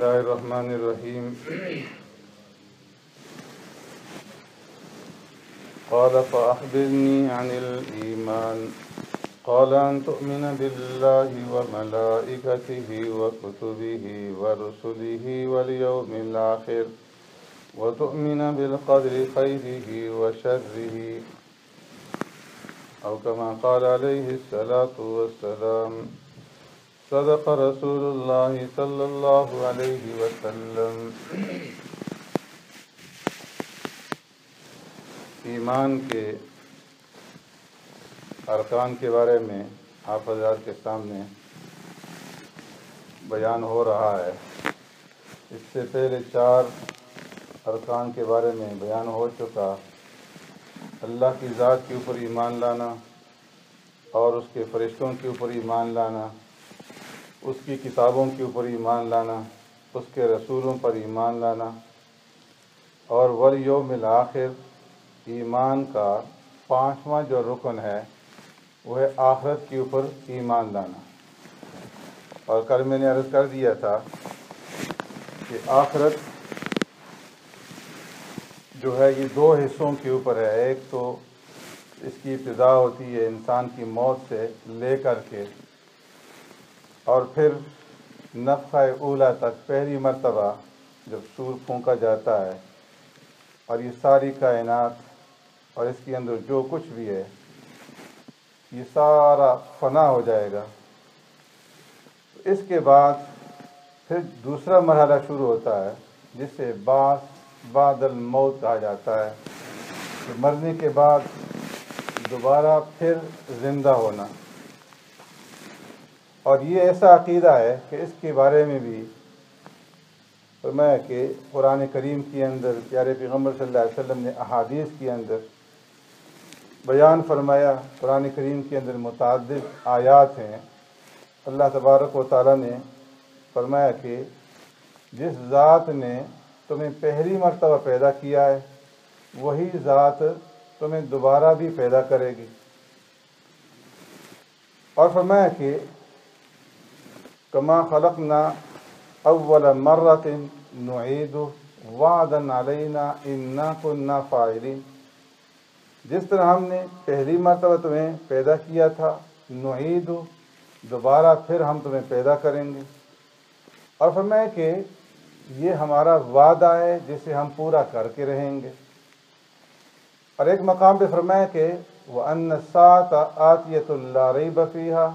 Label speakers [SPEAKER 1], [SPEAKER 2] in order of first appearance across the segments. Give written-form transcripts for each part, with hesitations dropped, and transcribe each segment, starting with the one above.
[SPEAKER 1] الله الرحمن الرحيم قال فأخبرني عن الإيمان قال أن تؤمن بالله وملائكته وكتبه ورسله واليوم الآخر وتؤمن بالقدر خيره وشره أو كما قال عليه الصلاة والسلام صدق رسول اللہ صلی اللہ علیہ وسلم۔ ایمان کے ارکان کے بارے میں آپ حضرات کے سامنے بیان ہو رہا ہے۔ اس سے پہلے 4 ارکان کے بارے میں بیان ہو چکا۔ اللہ کی ذات کے اوپر ایمان لانا اور اس کے فرشتوں کے اوپر ایمان لانا، اس کی کتابوں کے اوپر ایمان لانا، اس کے رسولوں پر ایمان لانا، اور والیوم الآخر ایمان کا 5واں جو رکن ہے وہ ہے آخرت کے اوپر ایمان لانا۔ اور کل میں نے عرض کر دیا تھا کہ آخرت جو ہے یہ 2 حصوں کے اوپر ہے۔ ایک تو اس کی ابتدا ہوتی ہے انسان کی موت سے لے کر کے، اور پھر نفخہ اولا تک، پہلی مرتبہ جب سور پھونکا جاتا ہے اور یہ ساری کائنات اور اس کے اندر جو کچھ بھی ہے یہ سارا فنا ہو جائے گا۔ اس کے بعد پھر دوسرا مرحلہ شروع ہوتا ہے جس سے بعد الموت کہا جاتا ہے، کہ مرنے کے بعد دوبارہ پھر زندہ ہونا۔ اور یہ ایسا عقیدہ ہے کہ اس کے بارے میں بھی فرمایا کہ قرآن کریم کے اندر پیارے پیغمبر صلی اللہ علیہ وسلم نے احادیث کے اندر بیان فرمایا۔ قرآن کریم کے اندر متعدد آیات ہیں۔ اللہ تبارک و تعالیٰ نے فرمایا کہ جس ذات نے تمہیں پہلی مرتبہ پیدا کیا ہے وہی ذات تمہیں دوبارہ بھی پیدا کرے گی۔ اور فرمایا کہ کما خلقنا اول مرۃ نعید وعدا علینا انا کنا فاعلین، جس طرح ہم نے پہلی مرتبہ تمہیں پیدا کیا تھا، نعید دوبارہ پھر ہم تمہیں پیدا کریں گے۔ اور فرمایا کہ یہ ہمارا وعدہ ہے جسے ہم پورا کر کے رہیں گے۔ اور ایک مقام پہ فرمایا کہ وَأَنَّ السَّاعَةَ آتِيَةٌ لَا رَيْبَ فِيهَا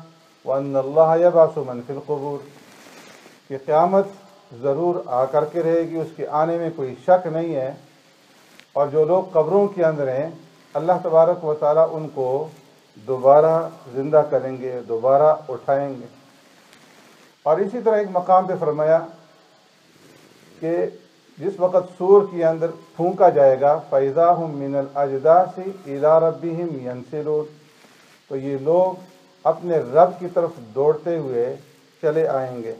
[SPEAKER 1] وَأَنَّ اللَّهَ يَبْعَثُ مَنْ فِي الْقُبُورِ، کہ قیامت ضرور آ کر کے رہے گی، اس کے آنے میں کوئی شک نہیں ہے، اور جو لوگ قبروں کے اندر ہیں اللہ تبارک و تعالیٰ ان کو دوبارہ زندہ کریں گے، دوبارہ اٹھائیں گے۔ اور اسی طرح ایک مقام پہ فرمایا کہ جس وقت سور کے اندر پھونکا جائے گا فَإِذَا هُم مِّنَ الْأَجْدَاثِ إِلَىٰ رَبِّهِمْ يَنْسِلُونَ، تو یہ لوگ اپنے رب کی طرف دوڑتے ہوئے چلے آئیں گے۔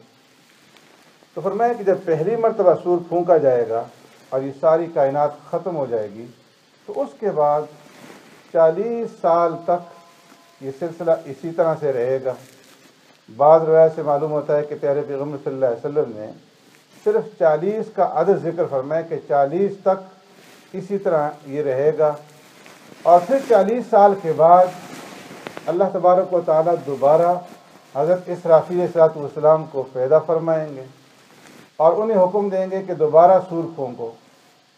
[SPEAKER 1] تو فرمایا کہ جب پہلی مرتبہ سور پھونکا جائے گا اور یہ ساری کائنات ختم ہو جائے گی تو اس کے بعد 40 سال تک یہ سلسلہ اسی طرح سے رہے گا۔ بعض روایت سے معلوم ہوتا ہے کہ پیارے پیغمبر صلی اللہ علیہ وسلم نے صرف 40 کا عدد ذکر فرمایا کہ 40 تک اسی طرح یہ رہے گا، اور پھر 40 سال کے بعد اللہ تبارک و تعالیٰ دوبارہ حضرت اسرافیل علیہ السلام کو پیدا فرمائیں گے اور انہیں حکم دیں گے کہ دوبارہ سور پھونکو۔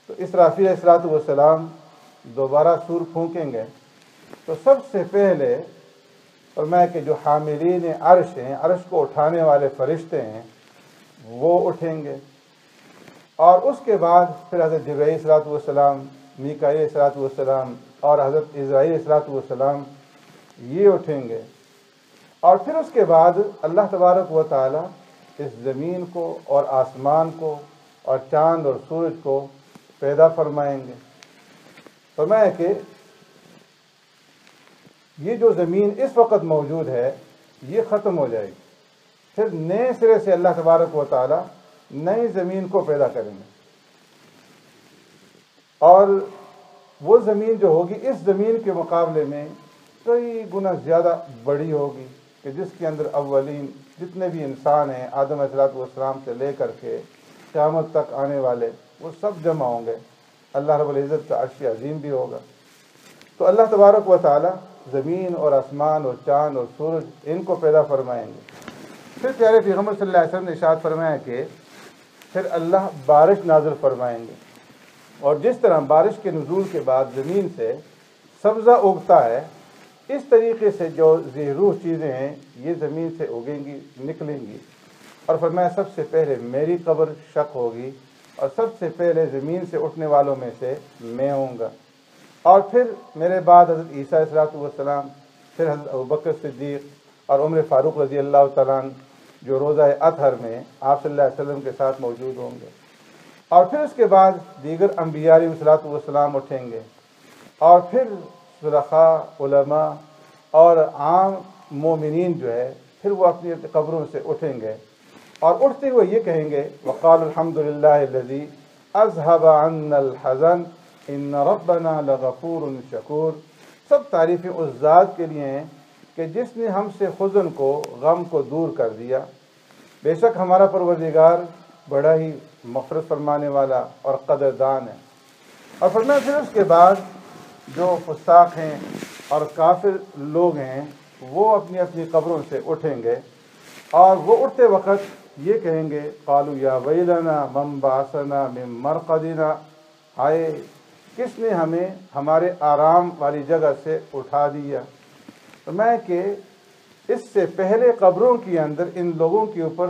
[SPEAKER 1] تو اسرافیل علیہ السلام دوبارہ سور پھونکیں گے تو سب سے پہلے فرمایا کہ جو حاملین عرش ہیں، عرش کو اٹھانے والے فرشتے ہیں، وہ اٹھیں گے، اور اس کے بعد پھر حضرت جبرائیل علیہ السلام، میکائیل علیہ السلام اور حضرت اسرائیل علیہ السلام یہ اٹھیں گے، اور پھر اس کے بعد اللہ تبارک و تعالیٰ اس زمین کو اور آسمان کو اور چاند اور سورج کو پیدا فرمائیں گے۔ فرمایا کہ یہ جو زمین اس وقت موجود ہے یہ ختم ہو جائے گی، پھر نئے سرے سے اللہ تبارک و تعالیٰ نئی زمین کو پیدا کریں گے، اور وہ زمین جو ہوگی اس زمین کے مقابلے میں کئی گنا زیادہ بڑی ہوگی، کہ جس کے اندر اولین جتنے بھی انسان ہیں آدم علیہ السلام سے لے کر کے قیامت تک آنے والے وہ سب جمع ہوں گے، اللہ رب العزت کا عرش عظیم بھی ہوگا۔ تو اللہ تبارک و تعالی زمین اور آسمان اور چاند اور سورج ان کو پیدا فرمائیں گے۔ پھر پیارے پیغمبر صلی اللہ علیہ وسلم نے ارشاد فرمایا کہ پھر اللہ بارش نازل فرمائیں گے، اور جس طرح بارش کے نزول کے بعد زمین سے سبزہ اگتا ہے، اس طریقے سے جو ذی روح چیزیں ہیں یہ زمین سے اگیں گی، نکلیں گی۔ اور فرمایا سب سے پہلے میری قبر شق ہوگی، اور سب سے پہلے زمین سے اٹھنے والوں میں سے میں ہوں گا۔ اور پھر میرے بعد حضرت عیسیٰ علیہ الصلوۃ والسلام، پھر حضرت ابوبکر صدیق اور عمر فاروق رضی اللہ تعالیٰ عنہ جو روزہ اطہر میں آپ صلی اللہ علیہ وسلم کے ساتھ موجود ہوں گے۔ اور پھر اس کے بعد دیگر انبیاء علیہ الصلوۃ والسلام اٹھیں گے، اور پھر صلحاء، علماء اور عام مومنین جو ہے پھر وہ اپنی قبروں سے اٹھیں گے، اور اٹھتے ہوئے یہ کہیں گے وقال الحمد للہ الذی اذهب عنا الحزن ان ربنا لغفور شکور۔ سب تعریفیں اس ذات کے لیے ہیں کہ جس نے ہم سے حزن کو، غم کو دور کر دیا۔ بے شک ہمارا پروردگار بڑا ہی مغفرت فرمانے والا اور قدردان ہے۔ اور فرمایا پھر اس کے بعد جو فساق ہیں اور کافر لوگ ہیں وہ اپنی اپنی قبروں سے اٹھیں گے، اور وہ اٹھتے وقت یہ کہیں گے قالوا یا ویلنا من بعثنا من مرقدنا، ہائے کس نے ہمیں ہمارے آرام والی جگہ سے اٹھا دیا۔ میں کہ اس سے پہلے قبروں کے اندر ان لوگوں کے اوپر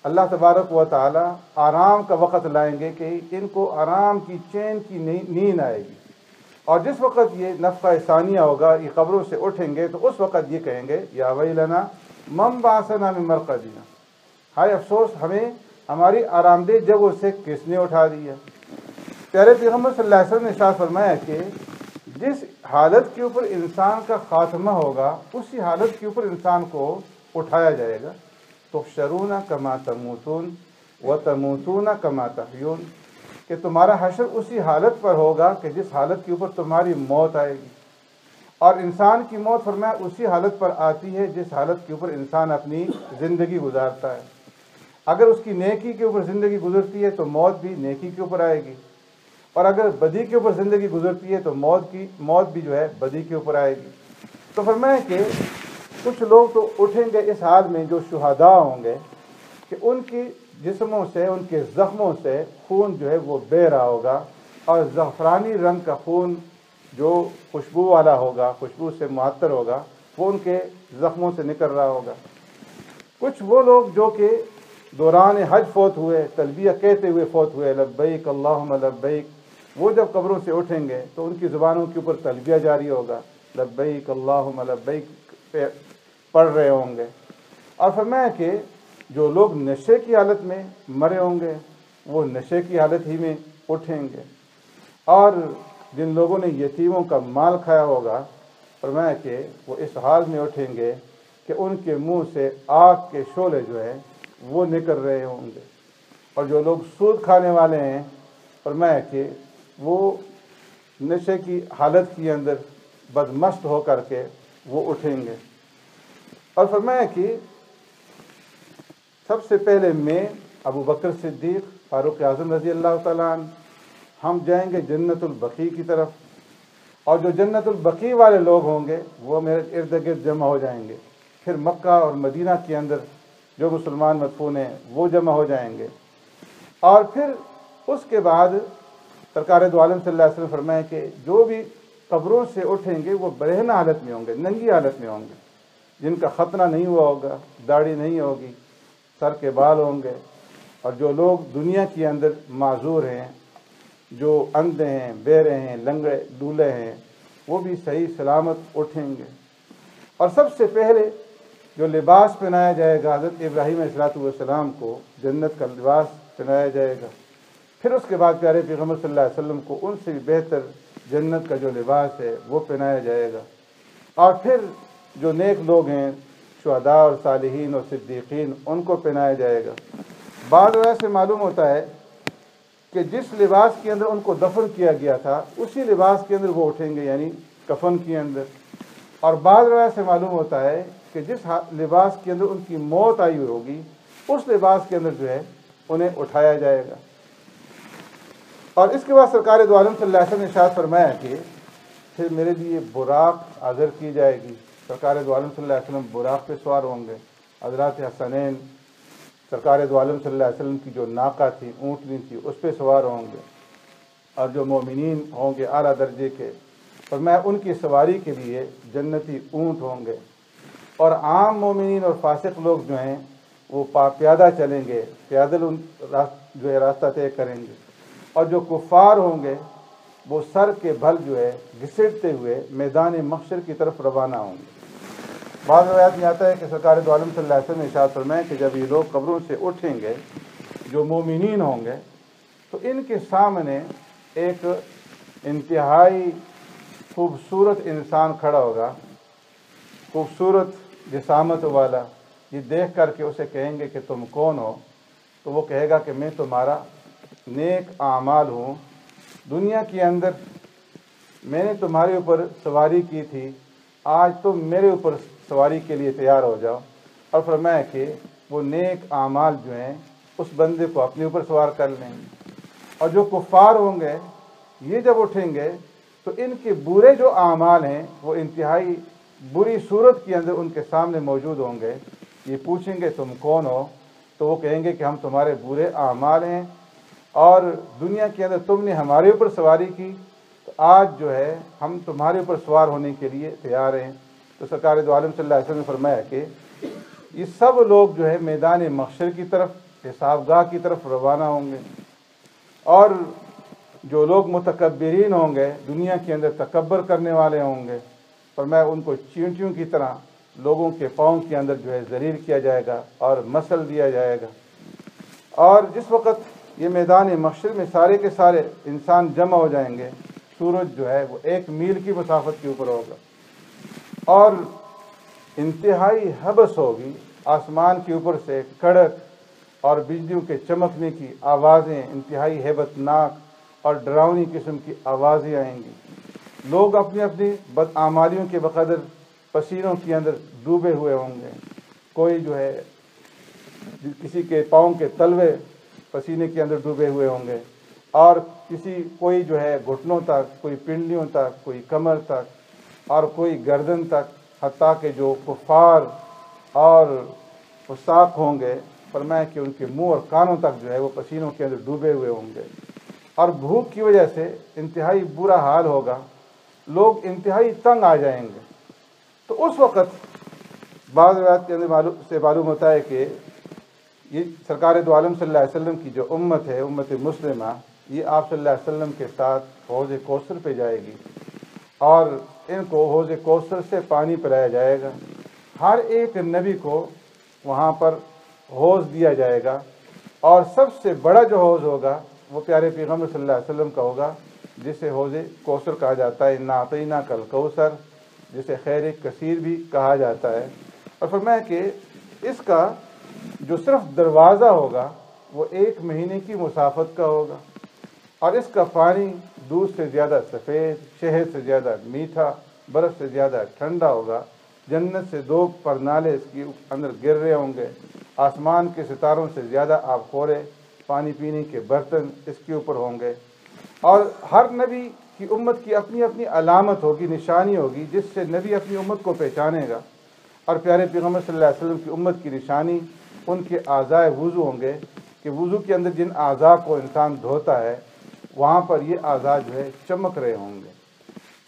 [SPEAKER 1] اللہ تبارک و تعالی آرام کا وقت لائیں گے کہ ان کو آرام کی چین کی نیند آئے گی، اور جس وقت یہ نفخہ ثانیہ ہوگا، یہ قبروں سے اٹھیں گے تو اس وقت یہ کہیں گے یا ویلنا من بعثنا من مرقدنا، ہائے افسوس ہمیں ہماری آرام دہ جگہوں سے کس نے اٹھا دیا۔ پیارے پیغمبر صلی اللہ علیہ وسلم نے ارشاد فرمایا کہ جس حالت کے اوپر انسان کا خاتمہ ہوگا اسی حالت کے اوپر انسان کو اٹھایا جائے گا۔ تحشرون کما تموتون وتموتون کما تحیون، کہ تمہارا حشر اسی حالت پر ہوگا کہ جس حالت کے اوپر تمہاری موت آئے گی، اور انسان کی موت فرمایا اسی حالت پر آتی ہے جس حالت کے اوپر انسان اپنی زندگی گزارتا ہے۔ اگر اس کی نیکی کے اوپر زندگی گزرتی ہے تو موت بھی نیکی کے اوپر آئے گی، اور اگر بدی کے اوپر زندگی گزرتی ہے تو موت بھی جو ہے بدی کے اوپر آئے گی۔ تو فرمایا کہ کچھ لوگ تو اٹھیں گے اس حال میں جو شہداء ہوں گے کہ ان کی جسموں سے، ان کے زخموں سے خون جو ہے وہ بہہ رہا ہوگا، اور زعفرانی رنگ کا خون جو خوشبو والا ہوگا، خوشبو سے معطر ہوگا، وہ ان کے زخموں سے نکل رہا ہوگا۔ کچھ وہ لوگ جو کہ دوران حج فوت ہوئے، تلبیہ کہتے ہوئے فوت ہوئے، لبیک اللہم لبیک، وہ جب قبروں سے اٹھیں گے تو ان کی زبانوں کے اوپر تلبیہ جاری ہوگا، لبیک اللہم لبیک پڑھ رہے ہوں گے۔ اور فرمایا کہ جو لوگ نشے کی حالت میں مرے ہوں گے وہ نشے کی حالت ہی میں اٹھیں گے، اور جن لوگوں نے یتیموں کا مال کھایا ہوگا فرمایا کہ وہ اس حال میں اٹھیں گے کہ ان کے منہ سے آگ کے شعلے جو ہیں وہ نکل رہے ہوں گے۔ اور جو لوگ سود کھانے والے ہیں فرمایا کہ وہ نشے کی حالت کے اندر بدمست ہو کر کے وہ اٹھیں گے۔ اور فرمایا کہ سب سے پہلے میں ابو بکر صدیق، فاروق اعظم رضی اللہ تعالیٰ عنہ، ہم جائیں گے جنت البقیع کی طرف، اور جو جنت البقیع والے لوگ ہوں گے وہ میرے ارد گرد جمع ہو جائیں گے۔ پھر مکہ اور مدینہ کے اندر جو مسلمان مدفون ہیں وہ جمع ہو جائیں گے، اور پھر اس کے بعد سرکار دو عالم صلی اللہ علیہ وسلم فرمائے کہ جو بھی قبروں سے اٹھیں گے وہ برہنہ حالت میں ہوں گے، ننگی حالت میں ہوں گے، جن کا ختنہ نہیں ہوا ہوگا، داڑھی نہیں ہوگی، سر کے بال ہوں گے۔ اور جو لوگ دنیا کے اندر معذور ہیں، جو اندھے ہیں، بہرے ہیں، لنگڑے لولے ہیں، وہ بھی صحیح سلامت اٹھیں گے۔ اور سب سے پہلے جو لباس پہنایا جائے گا حضرت ابراہیم علیہ السلام کو جنت کا لباس پہنایا جائے گا۔ پھر اس کے بعد پیارے پیغمبر صلی اللہ علیہ وسلم کو ان سے بھی بہتر جنت کا جو لباس ہے وہ پہنایا جائے گا۔ اور پھر جو نیک لوگ ہیں، شہداء اور صالحین اور صدیقین، ان کو پہنایا جائے گا۔ بعض روایت سے معلوم ہوتا ہے کہ جس لباس کے اندر ان کو دفن کیا گیا تھا اسی لباس کے اندر وہ اٹھیں گے، یعنی کفن کے اندر۔ اور بعض روایت سے معلوم ہوتا ہے کہ جس لباس کے اندر ان کی موت آئی ہوئی ہوگی اس لباس کے اندر جو ہے انہیں اٹھایا جائے گا۔ اور اس کے بعد سرکار دو عالم صلی اللہ علیہ وسلم نے ارشاد فرمایا کہ پھر میرے لیے براق حاضر کی جائے گی۔ سرکار دو عالم صلی اللہ علیہ وسلم براق پہ سوار ہوں گے۔ حضرات حسنین سرکار دو عالم صلی اللہ علیہ وسلم کی جو ناقہ تھی، اونٹنی تھی، اس پہ سوار ہوں گے، اور جو مومنین ہوں گے اعلیٰ درجے کے، فرمایا ان کی سواری کے لیے جنتی اونٹ ہوں گے، اور عام مومنین اور فاسق لوگ جو ہیں وہ پیادہ چلیں گے، پیدل جو ہے راستہ طے کریں گے، اور جو کفار ہوں گے وہ سر کے بھل جو ہے گھسیٹتے ہوئے میدان محشر کی طرف روانہ ہوں گے۔ بعض روایات میں آتا ہے کہ سرکار دو عالم صلی اللہ علیہ وسلم نے ارشاد فرمایا کہ جب یہ لوگ قبروں سے اٹھیں گے، جو مومنین ہوں گے، تو ان کے سامنے ایک انتہائی خوبصورت انسان کھڑا ہوگا، خوبصورت جسامت والا۔ یہ دیکھ کر کے اسے کہیں گے کہ تم کون ہو؟ تو وہ کہے گا کہ میں تمہارا نیک اعمال ہوں، دنیا کے اندر میں نے تمہارے اوپر سواری کی تھی، آج تم میرے اوپر سواری کے لیے تیار ہو جاؤ۔ اور فرمایا کہ وہ نیک اعمال جو ہیں اس بندے کو اپنے اوپر سوار کر لیں گے، اور جو کفار ہوں گے یہ جب اٹھیں گے تو ان کے برے جو اعمال ہیں وہ انتہائی بری صورت کے اندر ان کے سامنے موجود ہوں گے۔ یہ پوچھیں گے تم کون ہو؟ تو وہ کہیں گے کہ ہم تمہارے برے اعمال ہیں، اور دنیا کے اندر تم نے ہمارے اوپر سواری کی، تو آج جو ہے ہم تمہارے اوپر سوار ہونے کے لیے تیار ہیں۔ تو سرکار دو عالم صلی اللہ علیہ وسلم نے فرمایا کہ یہ سب لوگ جو ہے میدان محشر کی طرف، حساب گاہ کی طرف روانہ ہوں گے، اور جو لوگ متکبرین ہوں گے، دنیا کے اندر تکبر کرنے والے ہوں گے، فرمایا ان کو چینٹیوں کی طرح لوگوں کے پاؤں کے اندر جو ہے ذلیل کیا جائے گا اور مسل دیا جائے گا۔ اور جس وقت یہ میدان محشر میں سارے کے سارے انسان جمع ہو جائیں گے، سورج جو ہے وہ 1 میل کی مسافت کے اوپر ہوگا، اور انتہائی حبس ہوگی، آسمان کے اوپر سے کڑک اور بجلیوں کے چمکنے کی آوازیں، انتہائی ہیبت ناک اور ڈراؤنی قسم کی آوازیں آئیں گی۔ لوگ اپنی اپنی بدعمالیوں کے بقدر پسینوں کے اندر ڈوبے ہوئے ہوں گے، کوئی جو ہے کسی کے پاؤں کے تلوے پسینے کے اندر ڈوبے ہوئے ہوں گے، اور کوئی جو ہے گھٹنوں تک، کوئی پنڈلیوں تک، کوئی کمر تک، اور کوئی گردن تک، حتیٰ کہ جو کفار اور فساق ہوں گے، فرمایا کہ ان کے منہ اور کانوں تک جو ہے وہ پسینوں کے اندر ڈوبے ہوئے ہوں گے، اور بھوک کی وجہ سے انتہائی برا حال ہوگا، لوگ انتہائی تنگ آ جائیں گے۔ تو اس وقت بعض روایات کے اندر سے معلوم ہوتا ہے کہ یہ سرکار دو عالم صلی اللہ علیہ وسلم کی جو امت ہے، امت مسلمہ، یہ آپ صلی اللہ علیہ وسلم کے ساتھ حوض کوثر پہ جائے گی، اور ان کو حوض کوثر سے پانی پلایا جائے گا۔ ہر ایک نبی کو وہاں پر حوض دیا جائے گا، اور سب سے بڑا جو حوض ہوگا وہ پیارے پیغمبر صلی اللہ علیہ وسلم کا ہوگا، جسے حوض کوثر کہا جاتا ہے، انا اعطیناک الکوثر، جسے خیر کثیر بھی کہا جاتا ہے۔ اور فرمایا کہ اس کا جو صرف دروازہ ہوگا وہ 1 مہینے کی مسافت کا ہوگا، اور اس کا پانی دودھ سے زیادہ سفید، شہد سے زیادہ میٹھا، برف سے زیادہ ٹھنڈا ہوگا، جنت سے 2 پرنالے اس کے اندر گر رہے ہوں گے، آسمان کے ستاروں سے زیادہ آبخورے پانی پینے کے برتن اس کے اوپر ہوں گے، اور ہر نبی کی امت کی اپنی اپنی علامت ہوگی، نشانی ہوگی، جس سے نبی اپنی امت کو پہچانے گا۔ اور پیارے پیغمبر صلی اللہ علیہ وسلم کی امت کی نشانی ان کے اعضائے وضو ہوں گے، کہ وضو کے اندر جن اعضاء کو انسان دھوتا ہے وہاں پر یہ اعضاء جو ہے چمک رہے ہوں گے۔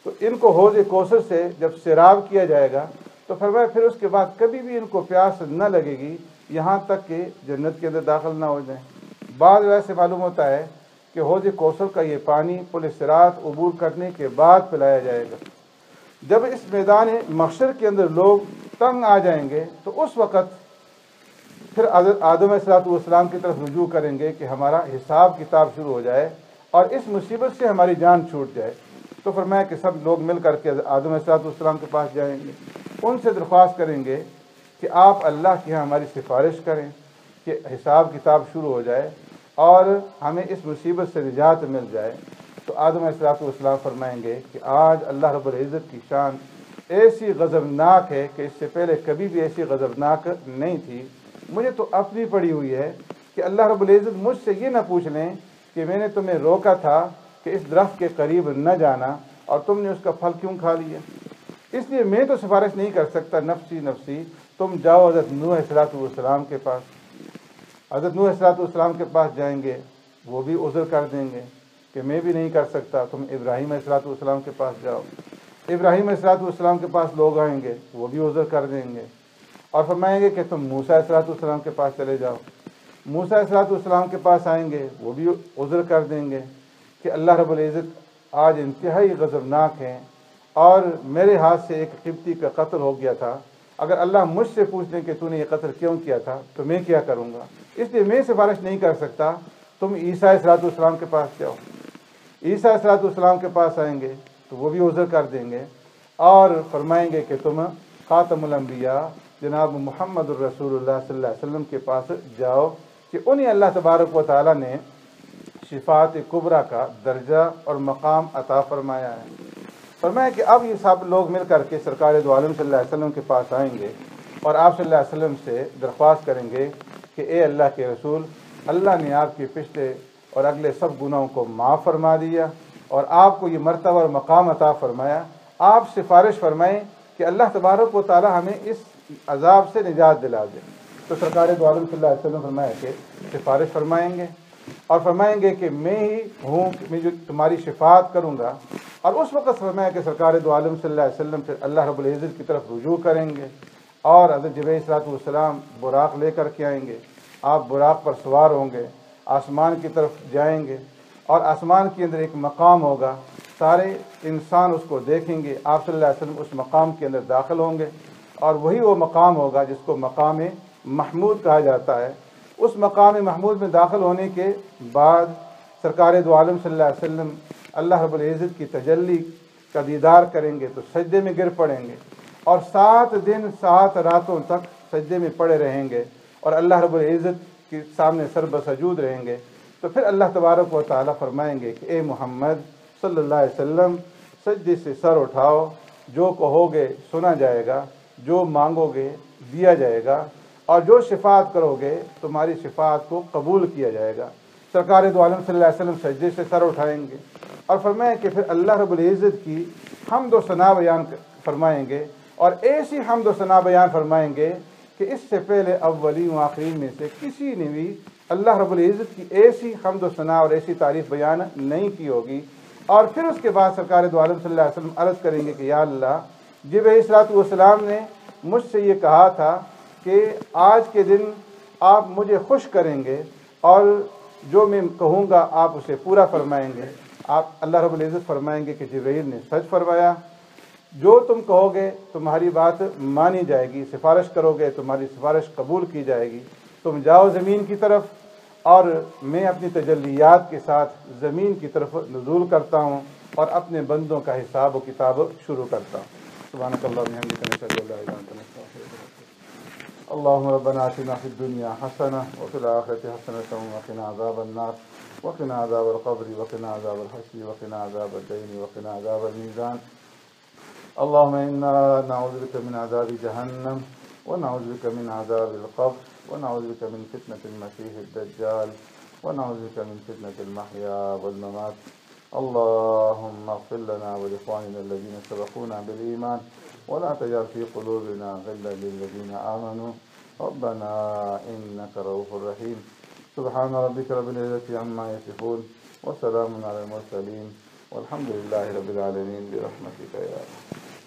[SPEAKER 1] تو ان کو حوض کوثر سے جب سیراب کیا جائے گا تو فرمایا پھر اس کے بعد کبھی بھی ان کو پیاس نہ لگے گی، یہاں تک کہ جنت کے اندر داخل نہ ہو جائیں۔ بعض روایت سے معلوم ہوتا ہے کہ حوض کوثر کا یہ پانی پل صراط عبور کرنے کے بعد پلایا جائے گا۔ جب اس میدان محشر کے اندر لوگ تنگ آ جائیں گے تو اس وقت پھر حضرت آدم علیہ السلام کی طرف رجوع کریں گے کہ ہمارا حساب کتاب شروع ہو جائے اور اس مصیبت سے ہماری جان چھوٹ جائے۔ تو فرمایا کہ سب لوگ مل کر کے آدم علیہ السلام کے پاس جائیں گے، ان سے درخواست کریں گے کہ آپ اللہ کے یہاں ہماری سفارش کریں کہ حساب کتاب شروع ہو جائے اور ہمیں اس مصیبت سے نجات مل جائے۔ تو آدم علیہ السلام فرمائیں گے کہ آج اللہ رب العزت کی شان ایسی غضبناک ہے کہ اس سے پہلے کبھی بھی ایسی غضبناک نہیں تھی، مجھے تو اپنی پڑی ہوئی ہے کہ کہ اللہ رب العزت مجھ سے یہ نہ پوچھ لیں کہ میں نے تمہیں روکا تھا کہ اس درخت کے قریب نہ جانا اور تم نے اس کا پھل کیوں کھا لیا۔ اس لیے میں تو سفارش نہیں کر سکتا، نفسی نفسی، تم جاؤ حضرت نوح علیہ السلام کے پاس۔ حضرت نوح علیہ السلام کے پاس جائیں گے، وہ بھی عذر کر دیں گے کہ میں بھی نہیں کر سکتا۔ تم ابراہیم علیہ السلام کے پاس جاؤ، ابراہیم علیہ السلام کے پاس لوگ آئیں گے، وہ بھی عذر کر دیں گے، اور فرمائیں گے کہ تم موسیٰ علیہ السلام کے پاس چلے جاؤ۔ موسیٰ علیہ السلام کے پاس آئیں گے، وہ بھی عذر کر دیں گے کہ اللہ رب العزت آج انتہائی غضبناک ہیں اور میرے ہاتھ سے ایک قبطی کا قتل ہو گیا تھا، اگر اللہ مجھ سے پوچھ لیں کہ تو نے یہ قتل کیوں کیا تھا تو میں کیا کروں گا، اس لیے میں سفارش نہیں کر سکتا۔ تم عیسیٰ علیہ السلام کے پاس جاؤ۔ عیسیٰ علیہ السلام کے پاس آئیں گے تو وہ بھی عذر کر دیں گے اور فرمائیں گے کہ تم خاتم الانبیاء جناب محمد الرسول اللہ صلی اللہ علیہ وسلم کے پاس جاؤ کہ انہیں اللہ تبارک و تعالیٰ نے شفاعت کبریٰ کا درجہ اور مقام عطا فرمایا ہے۔ فرمایا کہ اب یہ سب لوگ مل کر کے سرکار دو عالم صلی اللہ علیہ وسلم کے پاس آئیں گے اور آپ صلی اللہ علیہ وسلم سے درخواست کریں گے کہ اے اللہ کے رسول، اللہ نے آپ کے پچھلے اور اگلے سب گناہوں کو معاف فرما دیا اور آپ کو یہ مرتبہ اور مقام عطا فرمایا، آپ سفارش فرمائیں کہ اللہ تبارک و تعالی ہمیں اس عذاب سے نجات دلا دے۔ تو سرکار دو عالم صلی اللہ علیہ وسلم فرمایا کہ سفارش فرمائیں گے اور فرمائیں گے کہ میں ہی ہوں کہ میں جو تمہاری شفاعت کروں گا، اور اس وقت فرمایا کہ سرکار دو عالم صلی اللہ علیہ وسلم پھر اللہ رب العزت کی طرف رجوع کریں گے اور حضرت جبرائیل علیہ السلام براق لے کر کے آئیں گے، آپ براق پر سوار ہوں گے، آسمان کی طرف جائیں گے اور آسمان کے اندر ایک مقام ہوگا، سارے انسان اس کو دیکھیں گے، آپ صلی اللہ علیہ وسلم اس مقام کے اندر داخل ہوں گے اور وہی وہ مقام ہوگا جس کو مقام محمود کہا جاتا ہے۔ اس مقام محمود میں داخل ہونے کے بعد سرکار دو عالم صلی اللہ علیہ وسلم اللہ رب العزت کی تجلی کا دیدار کریں گے تو سجدے میں گر پڑیں گے اور 7 دن 7 راتوں تک سجدے میں پڑے رہیں گے اور اللہ رب العزت کے سامنے سر بسجود رہیں گے۔ تو پھر اللہ تبارک و تعالیٰ فرمائیں گے کہ اے محمد صلی اللہ علیہ وسلم، سجدے سے سر اٹھاؤ، جو کہو گے سنا جائے گا، جو مانگو گے دیا جائے گا، اور جو شفاعت کرو گے تمہاری شفاعت کو قبول کیا جائے گا۔ سرکار دو عالم صلی اللہ علیہ وسلم سجدے سے سر اٹھائیں گے اور فرمائیں کہ پھر اللہ رب العزت کی حمد و ثنا بیان فرمائیں گے، اور ایسی حمد و ثنا بیان فرمائیں گے کہ اس سے پہلے اولین و آخرین میں سے کسی نے بھی اللہ رب العزت کی ایسی حمد و ثنا اور ایسی تعریف بیان نہیں کی ہوگی۔ اور پھر اس کے بعد سرکار دو عالم صلی اللہ علیہ وسلم عرض کریں گے کہ یا اللہ، جبرائیل علیہ السلام نے مجھ سے یہ کہا تھا کہ آج کے دن آپ مجھے خوش کریں گے اور جو میں کہوں گا آپ اسے پورا فرمائیں گے۔ آپ اللہ رب العزت فرمائیں گے کہ جبرائیل نے سچ فرمایا، جو تم کہو گے تمہاری بات مانی جائے گی، سفارش کرو گے تمہاری سفارش قبول کی جائے گی۔ تم جاؤ زمین کی طرف اور میں اپنی تجلیات کے ساتھ زمین کی طرف نزول کرتا ہوں اور اپنے بندوں کا حساب و کتاب شروع کرتا ہوں۔ سبحانک اللہم و بحمدک، نشہد ان لا الہ الا انت، نستغفرک۔ اللهم ربنا آتنا في الدنيا حسنة وفي الآخرة حسنة وقنا عذاب النار وقنا عذاب القبر وقنا عذاب الحشر وقنا عذاب الدين وقنا عذاب الميزان. اللهم إنا نعوذ بك من عذاب جهنم ونعوذ بك من عذاب القبر ونعوذ بك من فتنة المسيح الدجال ونعوذ بك من فتنة المحيا والممات. اللهم اغفر لنا ولإخواننا الذين سبقونا بالإيمان ولا تجعل في قلوبنا غلا للذين آمنوا ربنا إنك رؤوف رحيم. سبحان ربك رب العزة عما يصفون وسلام على المرسلين والحمد لله رب العالمين برحمتك يا رب.